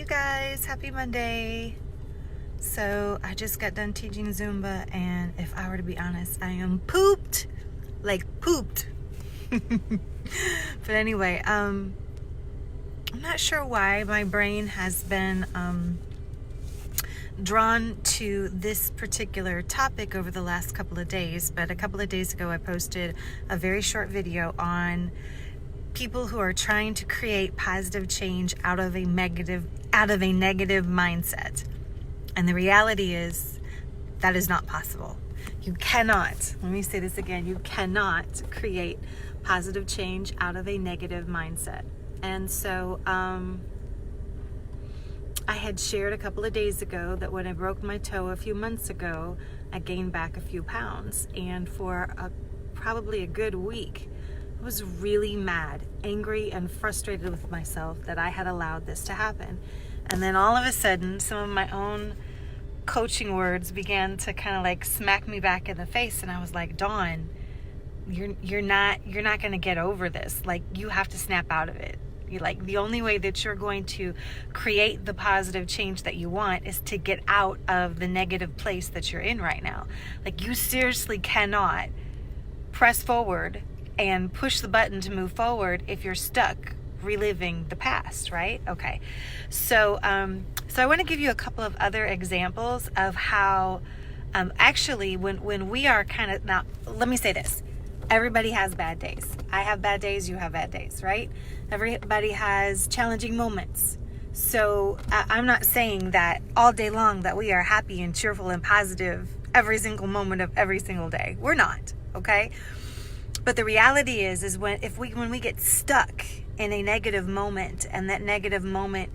guys, happy Monday. So I just got done teaching Zumba, and if I were to be honest, I am pooped, like pooped. But anyway, I'm not sure why my brain has been drawn to this particular topic over the last couple of days, but a couple of days ago I posted a very short video on people who are trying to create positive change out of a negative mindset. And the reality is that is not possible. You cannot, let me say this again, you cannot create positive change out of a negative mindset. And so I had shared a couple of days ago that when I broke my toe a few months ago, I gained back a few pounds. And for probably a good week, I was really mad, angry, and frustrated with myself that I had allowed this to happen. And then all of a sudden, some of my own coaching words began to kind of like smack me back in the face, and I was like, Dawn, you're not going to get over this. Like, you have to snap out of it. Like, the only way that you're going to create the positive change that you want is to get out of the negative place that you're in right now. Like, you seriously cannot press forward and push the button to move forward if you're stuck reliving the past, right? Okay. So I want to give you a couple of other examples of how actually when we are kind of, now let me say this, everybody has bad days. I have bad days, you have bad days, right? Everybody has challenging moments. So I'm not saying that all day long that we are happy and cheerful and positive every single moment of every single day. We're not, okay? But the reality is when we get stuck in a negative moment, and that negative moment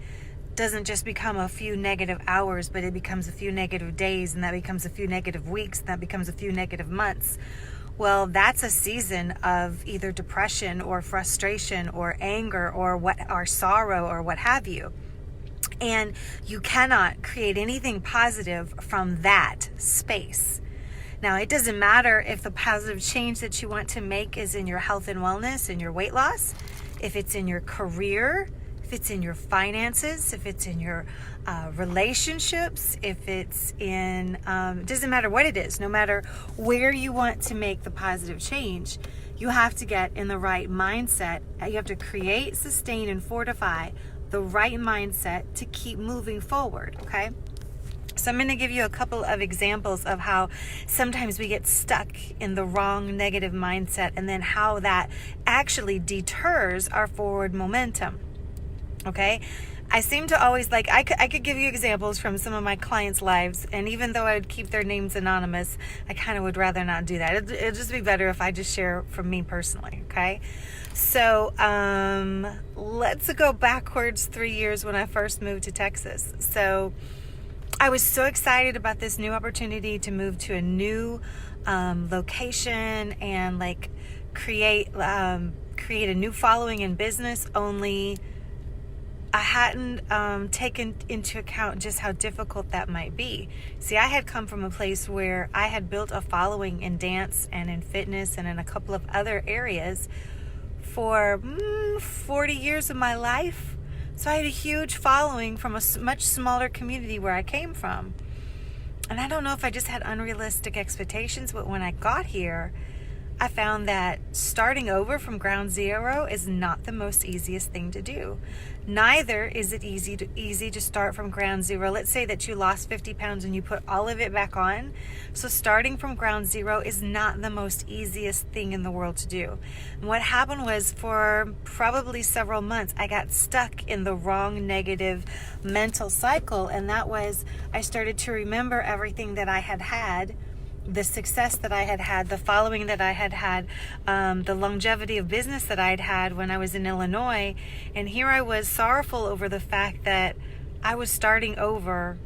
doesn't just become a few negative hours, but it becomes a few negative days, and that becomes a few negative weeks, and that becomes a few negative months. Well, that's a season of either depression or frustration or anger or sorrow or what have you. And you cannot create anything positive from that space. Now, it doesn't matter if the positive change that you want to make is in your health and wellness and your weight loss, if it's in your career, if it's in your finances, if it's in your relationships, if it's in, it doesn't matter what it is, no matter where you want to make the positive change, you have to get in the right mindset. You have to create, sustain, and fortify the right mindset to keep moving forward, okay? So I'm going to give you a couple of examples of how sometimes we get stuck in the wrong negative mindset, and then how that actually deters our forward momentum. Okay? I seem to always I could give you examples from some of my clients' lives, and even though I would keep their names anonymous, I kind of would rather not do that. It'd just be better if I just share from me personally, okay? So let's go backwards 3 years when I first moved to Texas. So I was so excited about this new opportunity to move to a new location and create a new following in business, only I hadn't taken into account just how difficult that might be. See, I had come from a place where I had built a following in dance and in fitness and in a couple of other areas for 40 years of my life. So I had a huge following from a much smaller community where I came from. And I don't know if I just had unrealistic expectations, but when I got here, I found that starting over from ground zero is not the most easiest thing to do. Neither is it easy to start from ground zero. Let's say that you lost 50 pounds and you put all of it back on. So starting from ground zero is not the most easiest thing in the world to do. And what happened was, for probably several months, I got stuck in the wrong negative mental cycle. And that was, I started to remember everything that I had had, the success that I had had, the following that I had had, the longevity of business that I'd had when I was in Illinois. And here I was sorrowful over the fact that I was starting over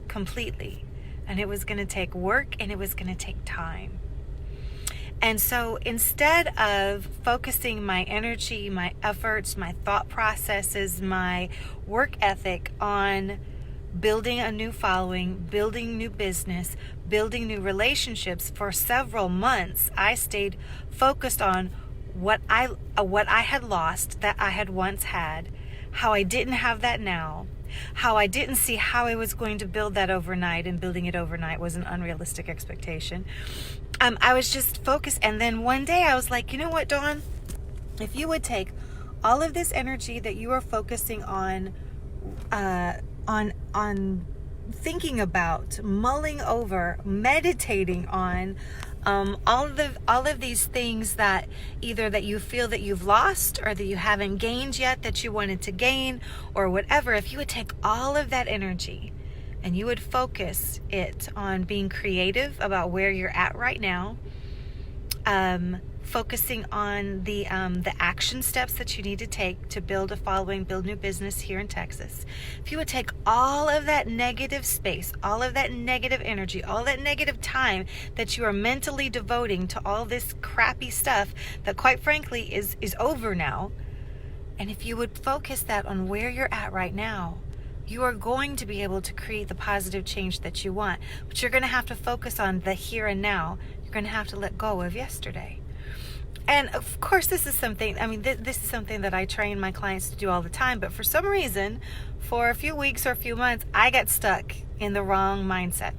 completely. And it was going to take work, and it was going to take time. And so instead of focusing my energy, my efforts, my thought processes, my work ethic on building a new following, building new business, building new relationships for several months, I stayed focused on what I had lost that I had once had, how I didn't have that now, how I didn't see how I was going to build that overnight, and building it overnight was an unrealistic expectation. I was just focused. And then one day I was like, you know what, Dawn? If you would take all of this energy that you are focusing on thinking about, mulling over, meditating on, all of these things that either that you feel that you've lost or that you haven't gained yet that you wanted to gain or whatever, if you would take all of that energy and you would focus it on being creative about where you're at right now, focusing on the action steps that you need to take to build a following, build new business here in Texas. If you would take all of that negative space, all of that negative energy, all that negative time that you are mentally devoting to all this crappy stuff that quite frankly is over now, and if you would focus that on where you're at right now, you are going to be able to create the positive change that you want. But you're going to have to focus on the here and now. You're going to have to let go of yesterday. And of course, this is something, this is something that I train my clients to do all the time. But for some reason, for a few weeks or a few months, I got stuck in the wrong mindset.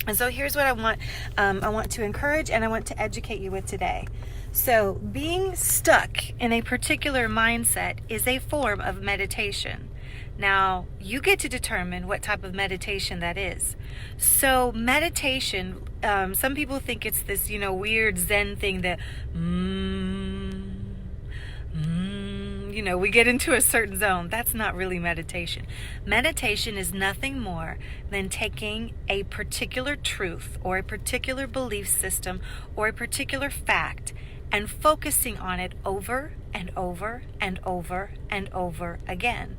And so here's what I want to encourage and I want to educate you with today. So being stuck in a particular mindset is a form of meditation. Now, you get to determine what type of meditation that is. So meditation, some people think it's this, weird Zen thing that, we get into a certain zone. That's not really meditation. Meditation is nothing more than taking a particular truth or a particular belief system or a particular fact and focusing on it over and over and over and over again.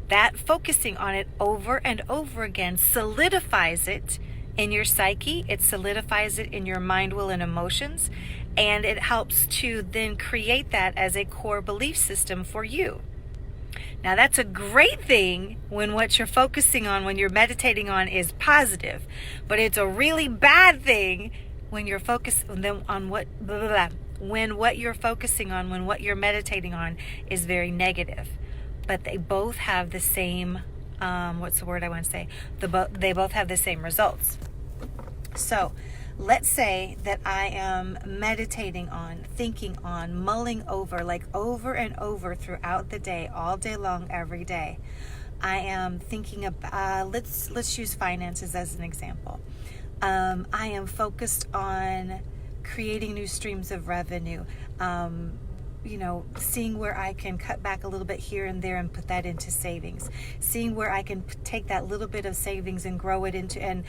That focusing on it over and over again solidifies it in your psyche. It solidifies it in your mind, will, and emotions. And it helps to then create that as a core belief system for you. Now, that's a great thing when what you're focusing on, when you're meditating on, is positive. But it's a really bad thing when you're focused on when what you're focusing on, when what you're meditating on is very negative. But they both have the same, they both have the same results. So let's say that I am meditating on, thinking on, mulling over, like over and over throughout the day, all day long, every day. I am thinking about, let's use finances as an example. I am focused on creating new streams of revenue, seeing where I can cut back a little bit here and there and put that into savings, seeing where I can take that little bit of savings and grow it into, and,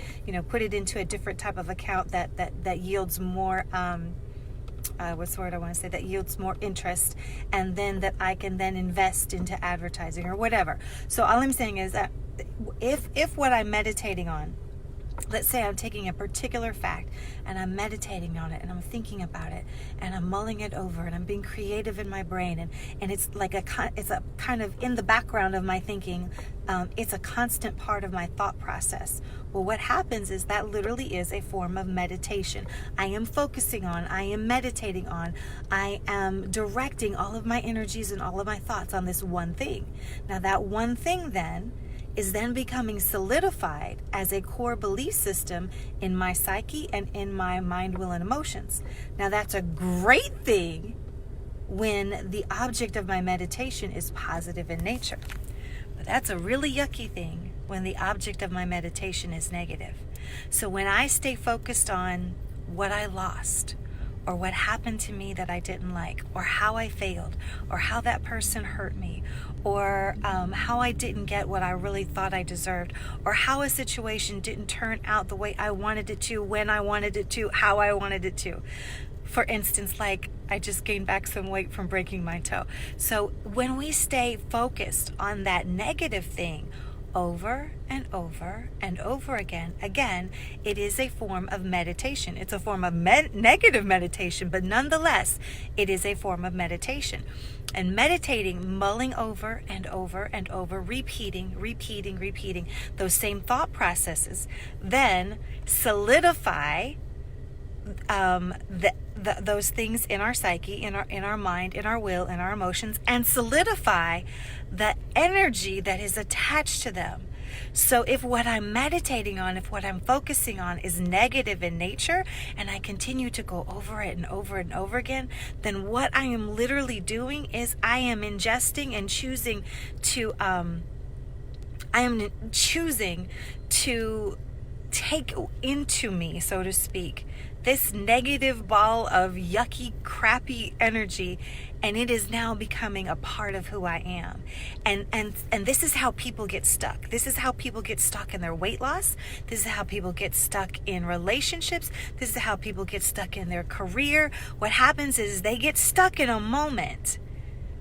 put it into a different type of account that yields more, that yields more interest, and then that I can then invest into advertising or whatever. So all I'm saying is that if what I'm meditating on, let's say I'm taking a particular fact and I'm meditating on it and I'm thinking about it and I'm mulling it over and I'm being creative in my brain, and it's like it's a kind of in the background of my thinking. It's a constant part of my thought process. Well, what happens is that literally is a form of meditation. I am focusing on, I am meditating on, I am directing all of my energies and all of my thoughts on this one thing. Now that one thing then is then becoming solidified as a core belief system in my psyche and in my mind, will, and emotions. Now that's a great thing when the object of my meditation is positive in nature. But that's a really yucky thing when the object of my meditation is negative. So when I stay focused on what I lost, or what happened to me that I didn't like, or how I failed, or how that person hurt me, or how I didn't get what I really thought I deserved, or how a situation didn't turn out the way I wanted it to, when I wanted it to, how I wanted it to. For instance, like I just gained back some weight from breaking my toe. So when we stay focused on that negative thing over and over and over again, it is a form of meditation. It's a form of negative meditation, but nonetheless, it is a form of meditation. And meditating, mulling over and over and over, repeating those same thought processes, then solidify those things in our psyche, in our mind, in our will, in our emotions, and solidify the energy that is attached to them. So if what I'm meditating on, if what I'm focusing on is negative in nature, and I continue to go over it and over and over again, then what I am literally doing is I am ingesting and choosing to take into me, so to speak, this negative ball of yucky, crappy energy, and it is now becoming a part of who I am. And this is how people get stuck. This is how people get stuck in their weight loss. This is how people get stuck in relationships. This is how people get stuck in their career. What happens is they get stuck in a moment,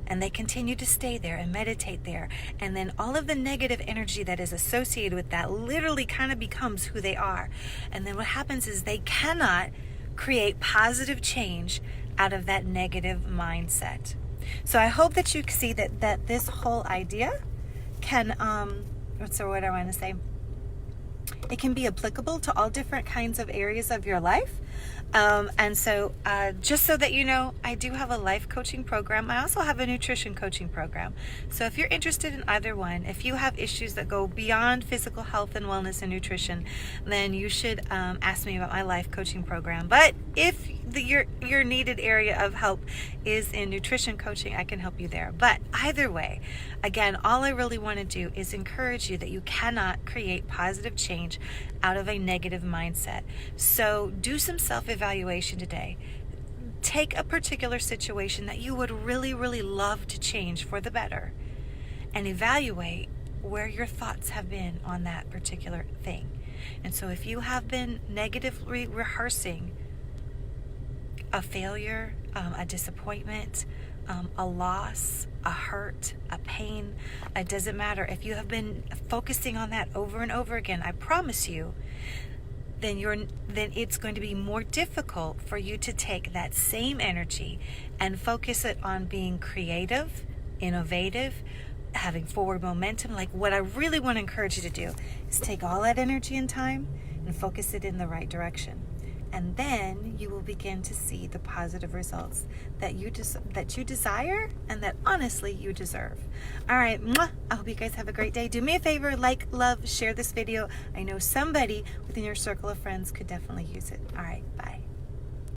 and they continue to stay there and meditate there. And then all of the negative energy that is associated with that literally kind of becomes who they are. And then what happens is they cannot create positive change out of that negative mindset. So I hope that you see that this whole idea can, what's the word I want to say? It can be applicable to all different kinds of areas of your life. And so just so that you know, I do have a life coaching program. I also have a nutrition coaching program. So if you're interested in either one, if you have issues that go beyond physical health and wellness and nutrition, then you should ask me about my life coaching program. But if your needed area of help is in nutrition coaching, I can help you there. But either way, again, all I really want to do is encourage you that you cannot create positive change out of a negative mindset. So do some self-evaluation today. Take a particular situation that you would really, really love to change for the better, and evaluate where your thoughts have been on that particular thing. And so if you have been negatively rehearsing a failure, a disappointment, a loss, a hurt, a pain, it doesn't matter. If you have been focusing on that over and over again, I promise you, then it's going to be more difficult for you to take that same energy and focus it on being creative, innovative, having forward momentum. Like, what I really want to encourage you to do is take all that energy and time and focus it in the right direction. And then you will begin to see the positive results that you desire and that honestly you deserve. All right, I hope you guys have a great day. Do me a favor, like, love, share this video. I know somebody within your circle of friends could definitely use it. All right, bye.